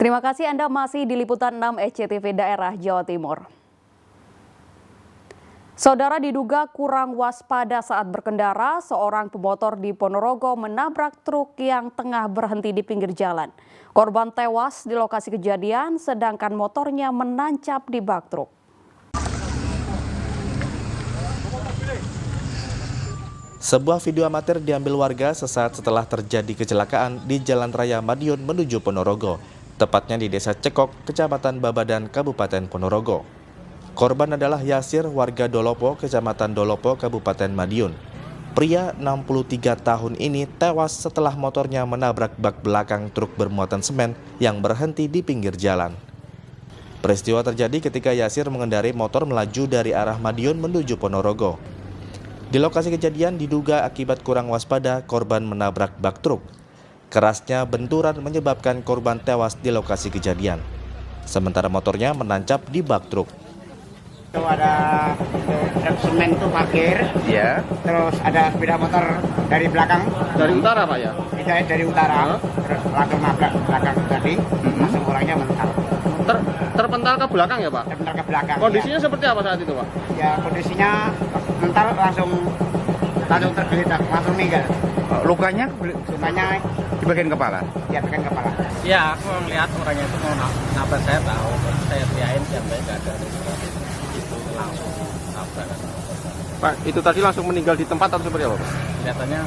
Terima kasih Anda masih di Liputan 6 SCTV Daerah Jawa Timur. Saudara diduga kurang waspada saat berkendara, seorang pemotor di Ponorogo menabrak truk yang tengah berhenti di pinggir jalan. Korban tewas di lokasi kejadian, sedangkan motornya menancap di bak truk. Sebuah video amatir diambil warga sesaat setelah terjadi kecelakaan di Jalan Raya Madiun menuju Ponorogo, tepatnya di Desa Cekok, Kecamatan Babadan, Kabupaten Ponorogo. Korban adalah Yasir, warga Dolopo, Kecamatan Dolopo, Kabupaten Madiun. Pria 63 tahun ini tewas setelah motornya menabrak bak belakang truk bermuatan semen yang berhenti di pinggir jalan. Peristiwa terjadi ketika Yasir mengendarai motor melaju dari arah Madiun menuju Ponorogo. Di lokasi kejadian diduga akibat kurang waspada korban menabrak bak truk. Kerasnya benturan menyebabkan korban tewas di lokasi kejadian. Sementara motornya menancap di bak truk. Itu ada truk semen itu parkir, Ya. terus ada sepeda motor dari belakang. Dari utara Pak ya? Tidak dari utara, terus langsung nabrak belakang tadi, langsung orangnya mental. Terpental ke belakang ya Pak? Terpental ke belakang. Kondisinya seperti apa saat itu Pak? Ya kondisinya mental langsung tergeletak, langsung meninggal. Lukanya Sukanya di bagian kepala? ya tekan kepala. Ya, aku ngeliat orangnya itu mau nabrak, saya tahu. Saya teriakin siapa nggak ada. Itu langsung nabrak. Pak, itu tadi langsung meninggal di tempat atau seperti apa Pak? Kelihatannya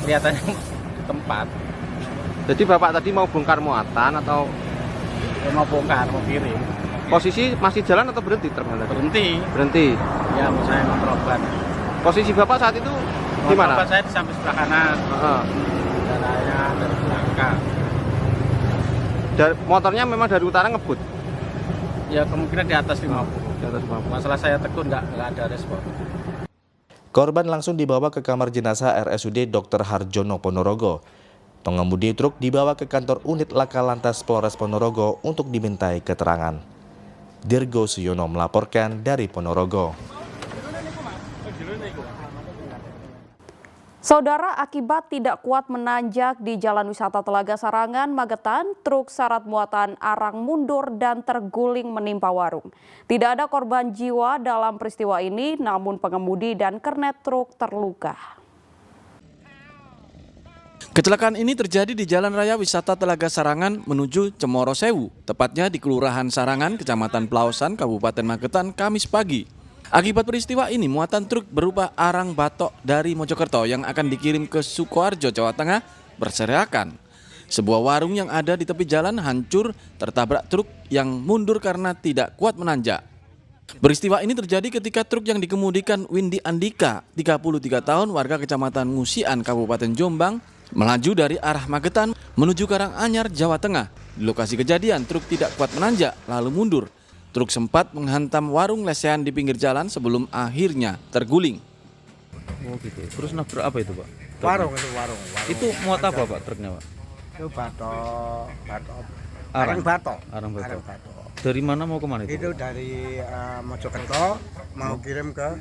di tempat. Jadi Bapak tadi mau bongkar muatan atau Dia mau bongkar, mau kirim. posisi masih jalan atau berhenti truknya tadi? Berhenti. Berhenti. Ya, mau saya ngerobat. Posisi Bapak saat itu di mana? Saya di samping sebelah kanan. Heeh. Darahnya dari belakang. Motornya memang dari utara ngebut. Ya, kemungkinan di atas 50. Di atas 50. Masalah saya tekun nggak ada respon. Korban langsung dibawa ke kamar jenazah RSUD Dr. Harjono Ponorogo. Pengemudi truk dibawa ke kantor unit Laka Lantas Polres Ponorogo untuk dimintai keterangan. Dirgo Suyono melaporkan dari Ponorogo. Saudara, akibat tidak kuat menanjak di Jalan Wisata Telaga Sarangan, Magetan, truk syarat muatan arang mundur dan terguling menimpa warung. Tidak ada korban jiwa dalam peristiwa ini, namun pengemudi dan kernet truk terluka. Kecelakaan ini terjadi di Jalan Raya Wisata Telaga Sarangan menuju Cemoro Sewu, tepatnya di Kelurahan Sarangan, Kecamatan Pelausan, Kabupaten Magetan, Kamis pagi. Akibat peristiwa ini, muatan truk berupa arang batok dari Mojokerto yang akan dikirim ke Sukoharjo, Jawa Tengah, berserakan. Sebuah warung yang ada di tepi jalan hancur tertabrak truk yang mundur karena tidak kuat menanjak. Peristiwa ini terjadi ketika truk yang dikemudikan Windy Andika, 33 tahun, warga Kecamatan Ngusian, Kabupaten Jombang, melaju dari arah Magetan menuju Karanganyar, Jawa Tengah. Di lokasi kejadian, truk tidak kuat menanjak lalu mundur. Truk sempat menghantam warung lesehan di pinggir jalan sebelum akhirnya terguling. Oh gitu. Terus nabrak apa itu Pak? Warung itu warung. Itu muat apa Pak truknya Pak? Itu batok. Arang. batok. Arang batok. Dari mana mau kemana itu? Itu dari Mojokerto mau kirim ke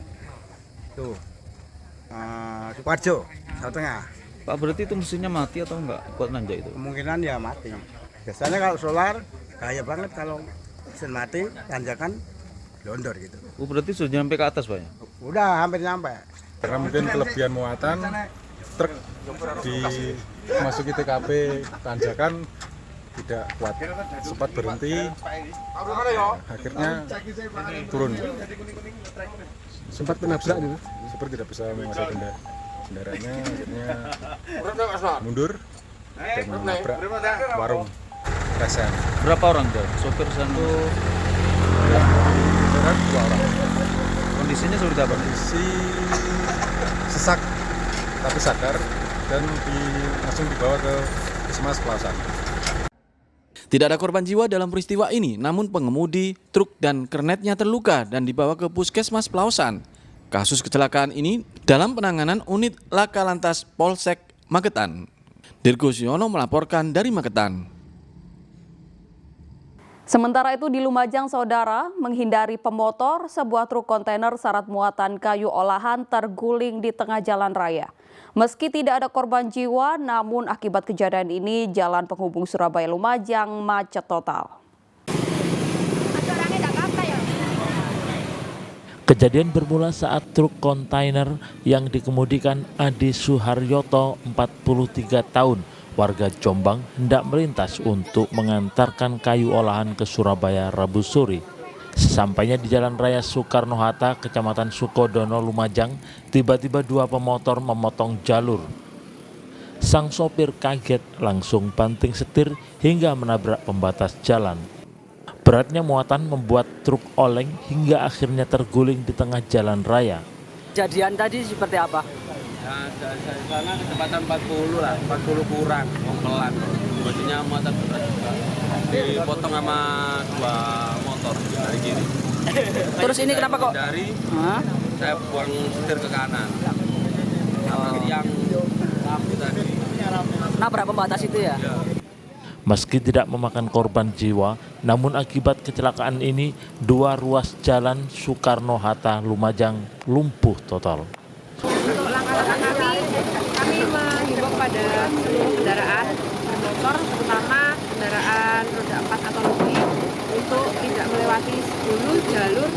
Sukoharjo, Jawa Tengah. Pak berarti itu mesinnya mati atau enggak kuat nanjak itu? Kemungkinan ya mati. Biasanya kalau solar bahaya banget kalau mesin mati, tanjakan londor gitu. Oh berarti sudah nyampe ke atas Pak ya? Udah hampir nyampe. Karena mungkin kelebihan muatan, truk dimasuki TKP tanjakan tidak kuat, sempat berhenti, akhirnya turun. Sempat menabrak gitu, seperti tidak bisa menguasai kendaraannya, akhirnya mundur dan menabrak warung lesehan. Berapa orang tuh? Sopir sama Kendaraan 2 orang. kondisinya seperti apa? Kondisi sesak tapi sadar dan langsung dibawa ke Puskesmas Pelausan. Tidak ada korban jiwa dalam peristiwa ini, namun pengemudi, truk, dan kernetnya terluka dan dibawa ke Puskesmas Pelausan. Kasus kecelakaan ini dalam penanganan unit Laka Lantas Polsek Magetan. Dirgo Suyono melaporkan dari Magetan. Sementara itu di Lumajang, saudara, menghindari pemotor, sebuah truk kontainer syarat muatan kayu olahan terguling di tengah jalan raya. Meski tidak ada korban jiwa, namun akibat kejadian ini jalan penghubung Surabaya-Lumajang macet total. Kejadian bermula saat truk kontainer yang dikemudikan Adi Suharyoto, 43 tahun, warga Jombang, hendak melintas untuk mengantarkan kayu olahan ke Surabaya Rabu sore. Sesampainya di Jalan Raya Soekarno-Hatta, Kecamatan Sukodono, Lumajang, tiba-tiba dua pemotor memotong jalur. Sang sopir kaget, langsung banting setir hingga menabrak pembatas jalan. Beratnya muatan membuat truk oleng hingga akhirnya terguling di tengah jalan raya. Kejadian tadi seperti apa? Ya, dari sana kecepatan 40 lah, 40 kurang, mau pelan. Maksudnya muatan berat juga. Dipotong sama dua motor dari kiri. Terus ini kenapa kok? Dari saya buang setir ke kanan. Yang lampu tadi. Nabrak pembatas itu ya? Meski tidak memakan korban jiwa, namun akibat kecelakaan ini dua ruas jalan Soekarno-Hatta Lumajang lumpuh total. Untuk langkah-langkah kami menghimbau pada seluruh kendaraan bermotor, terutama kendaraan roda 4 atau lebih, untuk tidak melewati dulu jalur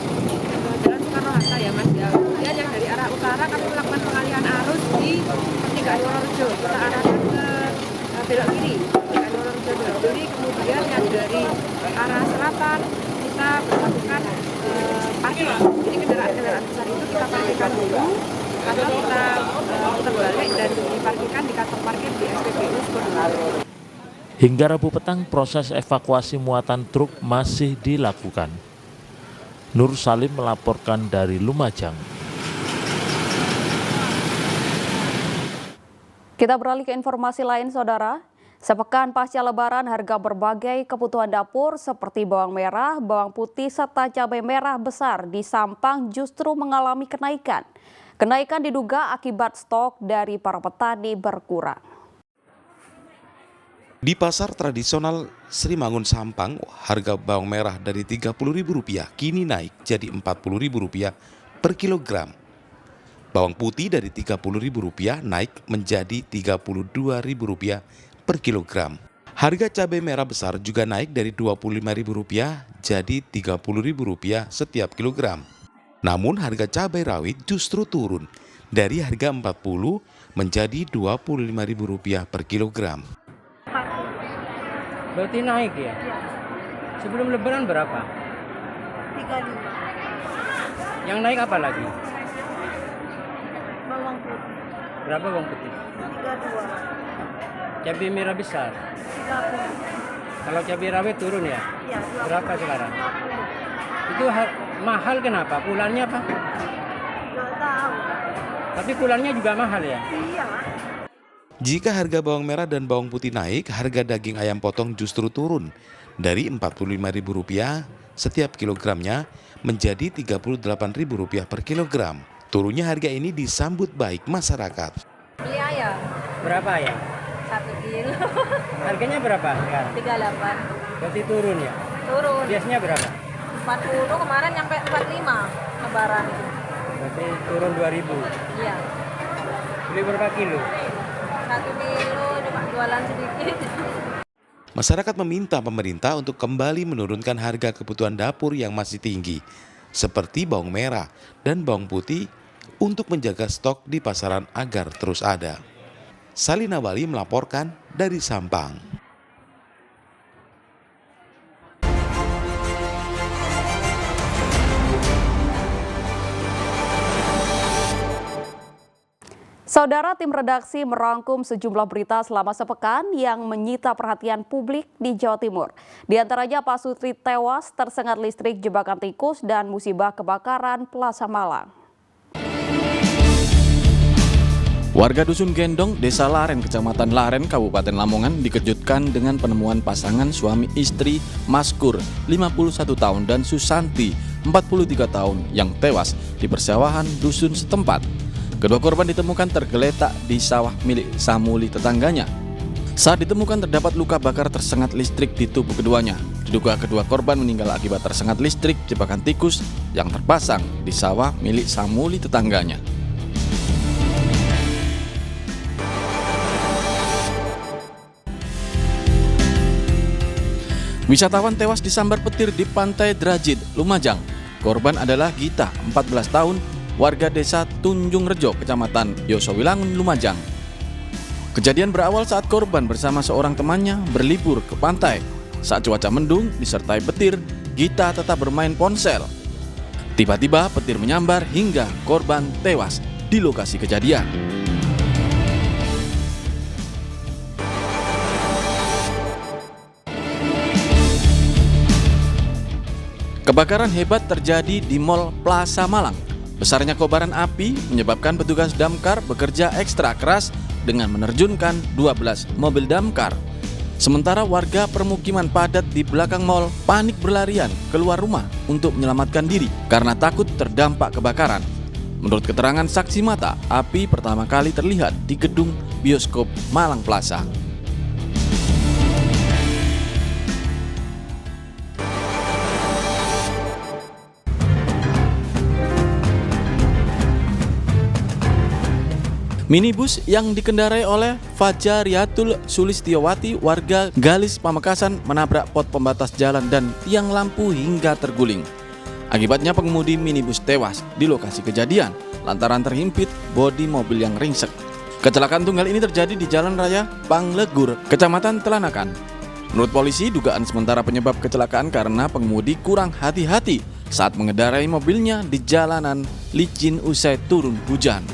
jalan Soekarno-Hatta ya Mas ya. Kemudian yang dari arah utara kami melakukan pengalihan arus di pertigaan Wonorejo, kita arahkan ke belok kiri, pertigaan Wonorejo belok kiri. Kemudian yang dari arah selatan kita melakukan parkir. Jadi kendaraan-kendaraan besar itu kita parkirkan dulu, atau kita terbalik dan diparkirkan di kantong parkir di SPBU Sukodono. Hingga Rabu petang, proses evakuasi muatan truk masih dilakukan. Nur Salim melaporkan dari Lumajang. Kita beralih ke informasi lain, saudara. Sepekan pasca Lebaran, harga berbagai kebutuhan dapur seperti bawang merah, bawang putih, serta cabai merah besar di Sampang justru mengalami kenaikan. Kenaikan diduga akibat stok dari para petani berkurang. Di pasar tradisional Sri Mangun Sampang, harga bawang merah dari Rp30.000 kini naik jadi Rp40.000 per kilogram. Bawang putih dari Rp30.000 naik menjadi Rp32.000 per kilogram. Harga cabai merah besar juga naik dari Rp25.000 jadi Rp30.000 setiap kilogram. Namun harga cabai rawit justru turun dari harga Rp40 menjadi Rp25.000 per kilogram. Berarti naik ya? Sebelum Lebaran berapa? 35. Yang naik apa lagi? Bawang putih Berapa bawang putih? 32. Cabai merah besar. 30. Kalau cabai rawit turun ya? Iya, Berapa sekarang? 50. Itu mahal kenapa? Pulannya apa? Nggak tahu. Tapi pulannya juga mahal ya? Iya. Jika harga bawang merah dan bawang putih naik, harga daging ayam potong justru turun dari Rp45.000 setiap kilogramnya menjadi Rp38.000 per kilogram. Turunnya harga ini disambut baik masyarakat. Beli ayam. Berapa ya? 1 kilo. Harganya berapa sekarang? 38. Berarti turun ya? Turun. Biasanya berapa? 40 kemarin nyampe 45 Lebaran. Berarti turun 2.000. Iya. Beli berapa kilo? 1 kilo cuma jualan sedikit. Masyarakat meminta pemerintah untuk kembali menurunkan harga kebutuhan dapur yang masih tinggi, seperti bawang merah dan bawang putih, untuk menjaga stok di pasaran agar terus ada. Salina Wali melaporkan dari Sampang. Saudara, tim redaksi merangkum sejumlah berita selama sepekan yang menyita perhatian publik di Jawa Timur. Di antaranya Pak Sutri tewas tersengat listrik jebakan tikus dan musibah kebakaran Plaza Malang. Warga Dusun Gendong, Desa Laren, Kecamatan Laren, Kabupaten Lamongan dikejutkan dengan penemuan pasangan suami istri Maskur, 51 tahun, dan Susanti, 43 tahun, yang tewas di persawahan dusun setempat. Kedua korban ditemukan tergeletak di sawah milik Samuli tetangganya. Saat ditemukan terdapat luka bakar tersengat listrik di tubuh keduanya. Diduga kedua korban meninggal akibat tersengat listrik jebakan tikus yang terpasang di sawah milik Samuli tetangganya. Wisatawan tewas disambar petir di Pantai Drajid, Lumajang. Korban adalah Gita, 14 tahun, warga desa Tunjung Rejo, Kecamatan Yosowilangun, Lumajang. Kejadian berawal saat korban bersama seorang temannya berlibur ke pantai. Saat cuaca mendung disertai petir, Gita tetap bermain ponsel. Tiba-tiba petir menyambar hingga korban tewas di lokasi kejadian. Kebakaran hebat terjadi di Mall Plaza Malang. Besarnya kobaran api menyebabkan petugas damkar bekerja ekstra keras dengan menerjunkan 12 mobil damkar. Sementara warga permukiman padat di belakang mall panik berlarian keluar rumah untuk menyelamatkan diri karena takut terdampak kebakaran. Menurut keterangan saksi mata, api pertama kali terlihat di gedung bioskop Malang Plaza. Minibus yang dikendarai oleh Fajariatul Sulistiowati warga Galis Pamekasan menabrak pot pembatas jalan dan tiang lampu hingga terguling. Akibatnya pengemudi minibus tewas di lokasi kejadian lantaran terhimpit bodi mobil yang ringsek. Kecelakaan tunggal ini terjadi di Jalan Raya Panglegur, Kecamatan Telanakan. Menurut polisi, dugaan sementara penyebab kecelakaan karena pengemudi kurang hati-hati saat mengendarai mobilnya di jalanan licin usai turun hujan.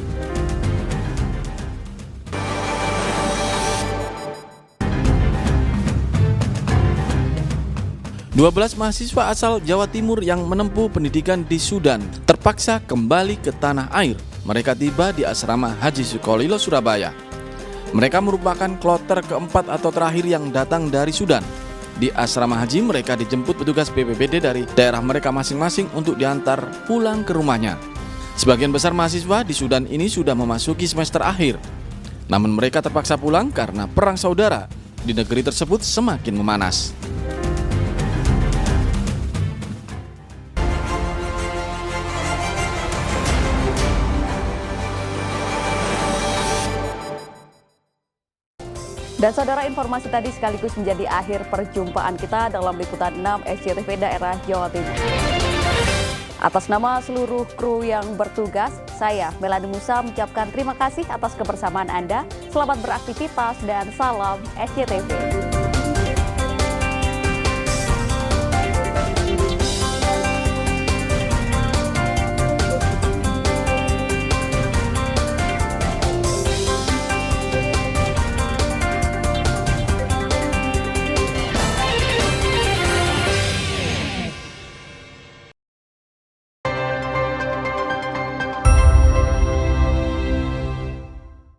12 mahasiswa asal Jawa Timur yang menempuh pendidikan di Sudan terpaksa kembali ke tanah air. Mereka tiba di asrama Haji Sukolilo, Surabaya. Mereka merupakan kloter keempat atau terakhir yang datang dari Sudan. Di asrama haji mereka dijemput petugas BPBD dari daerah mereka masing-masing untuk diantar pulang ke rumahnya. Sebagian besar mahasiswa di Sudan ini sudah memasuki semester akhir. Namun mereka terpaksa pulang karena perang saudara di negeri tersebut semakin memanas. Dan saudara, informasi tadi sekaligus menjadi akhir perjumpaan kita dalam liputan 6 SCTV Daerah Jawa Timur. Atas nama seluruh kru yang bertugas, saya Melani Musa mengucapkan terima kasih atas kebersamaan Anda. Selamat beraktivitas dan salam SCTV.